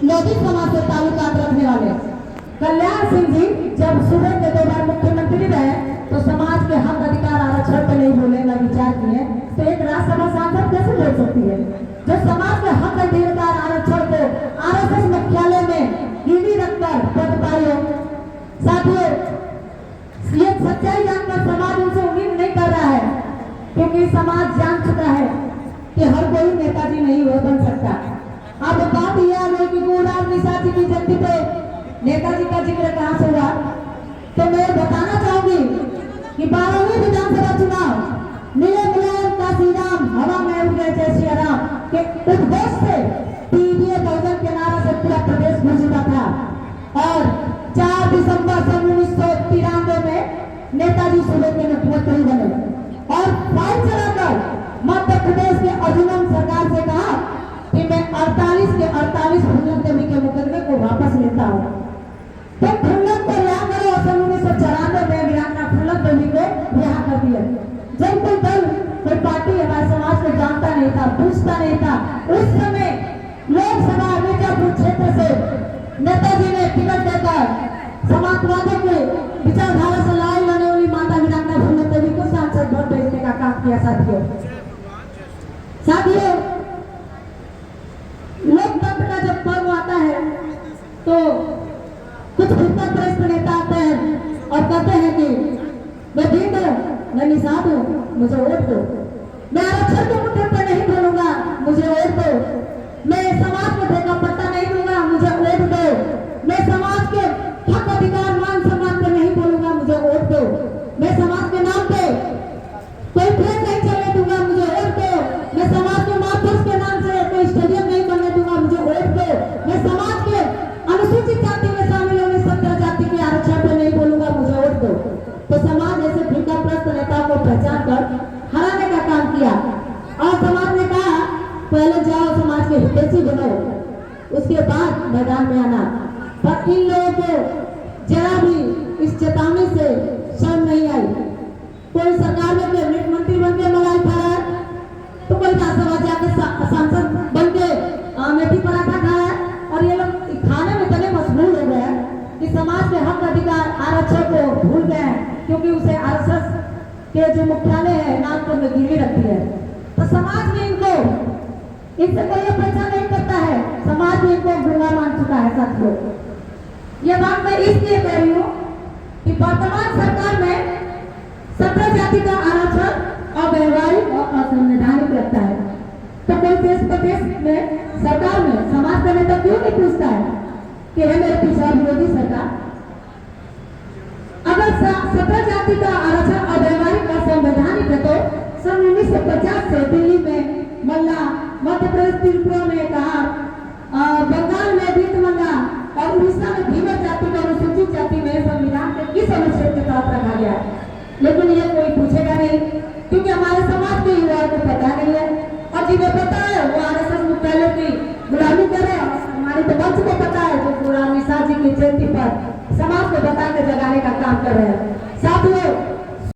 लोधी समाज से ताल्लुकात रखने वाले कल्याण सिंह जी जब सूबे के 2 बार मुख्यमंत्री रहे तो समाज के हक अधिकार आरक्षण पर नहीं बोलने का विचार किए, तो एक राज्यसभा सांसद कैसे बोल सकती है? जो समाज के हक अधिकार आरक्षण को आरएसएस मुख्यालय में गिरवी रखकर पद पाई हो। साथियों, ये सच्चाई जानकर समाज उनसे उम्मीद नहीं कर रहा है, क्योंकि समाज जान चुका है कि हर कोई नेताजी नहीं हो बन सकता। अब बात यह है कि गुलाम निसार जी की जयंती पे नेताजी का जिक्र कहां से हुआ, तो मैं बताना चाहूंगी कि 12वीं विधानसभा चुनाव मिले मुलायम का श्रीराम हवा में उड़ गए जय श्री राम के उद्देश्य से पीडीए बहुजन के नारा से पूरा प्रदेश गूंजता था और 4 दिसंबर सन 1993 में नेताजी सूबे के मुख्यमंत्री बने और फाइल चलाकर मध्य प्रदेश के अर्जुनन सरकार से कहा कि मैं 48 के 48 फुल्लन देवी के मुकदमे को वापस लेता हूँ। तो फुल्लन को रिहा करो। सन 1994 में वीरांगना फुल्लन देवी को रिहा कर दिया। जब कोई दल कोई पार्टी हमारे समाज को जानता नहीं था, पूछता नहीं था, उस समय लोकसभा मिर्जापुर क्षेत्र से नेताजी ने टिकट देकर समाजवादियों के विचारधारा से लड़ाई लड़ने वाली माता वीरांगना फुल्लन देवी को सांसद वोट भेजने का काम किया। साथियों, लोकतंत्र का जब पर्व आता है तो कुछ हिंदुत्वपरस्त नेता आते हैं और कहते हैं कि मैं भीड़ हूं, मैं निषाद हूं, मुझे वोट दो। मैं आरक्षण के मुद्दे पर नहीं बोलूंगा, मुझे वोट दो। मैं समाज को ठेका पट्टा नहीं दूंगा, मुझे वोट दो। मैं समाज के हक अधिकार मान सम्मान पर नहीं बोलूंगा, मुझे वोट दो। मैं समाज के नाम पे कोई ट्रेन नहीं चलने दूंगा, मुझे वोट दो। मैं समाज के महापुरुष के नाम से कोई स्टेडियम नहीं बनने दूंगा, मुझे वोट दो। मैं समाज के अनुसूचित जाति में शामिल होने 17 जाति के आरक्षण पर नहीं बोलूंगा, मुझे वोट दो। तो समाज ऐसे भिक्षाप्रस्त नेताओं को पहचान कर हराने का काम किया और समाज ने कहा पहले जाओ समाज के हितैषी बनो, उसके बाद मैदान में आना। पर इन लोगों को जरा भी इस चेतावनी से शर्म नहीं आई। कोई सरकार में कैबिनेट मंत्री बन के मलाई खा रहा है, तो कोई राज्यसभा जाके सांसद बन के मेथी पराठा खाया है और ये लोग खाने में इतने मशगूल हो गए कि समाज के हक अधिकार आरक्षण को भूल गए हैं, क्योंकि उसे आरएसएस के जो मुख्यालय है नागपुर में गिरवी रखती है। तो समाज में इनसे कोई अपेक्षा नहीं करता है, समाज में इनको गुंगा मान चुका है। साथियों, ये बात मैं इसलिए कह रही हूँ कि वर्तमान सरकार में 17 जाति का आरक्षण अव्यवहारिक और असंवैधानिक लगता है। तो कोई देश प्रदेश में सरकार में समाज का नेता क्यों नहीं पूछता है कि है मेरे पिछड़ा विरोधी सरकार? अगर 17 जाति का आरक्षण अव्यवहारिक और संवैधानिक है तो सन 1950 से दिल्ली में मल्ला, मध्य प्रदेश त्रिपुरा में कहा, बंगाल में वित्त मल्ला और उड़ीसा में भीमर जाति को अनुसूचित जाति में संविधान के किस अनुच्छेद के तहत रखा गया है? लेकिन ये कोई पूछेगा नहीं, क्योंकि हमारे समाज के युवाओं को पता नहीं है और जिन्हें पता है वो आरएसएस मुख्यालय की गुलामी कर रहे हैं। हमारे तो वंश को पता है जो गुलाम निसार जी की जयंती पर समाज को बता के जगाने का काम कर रहे हैं। साथियों,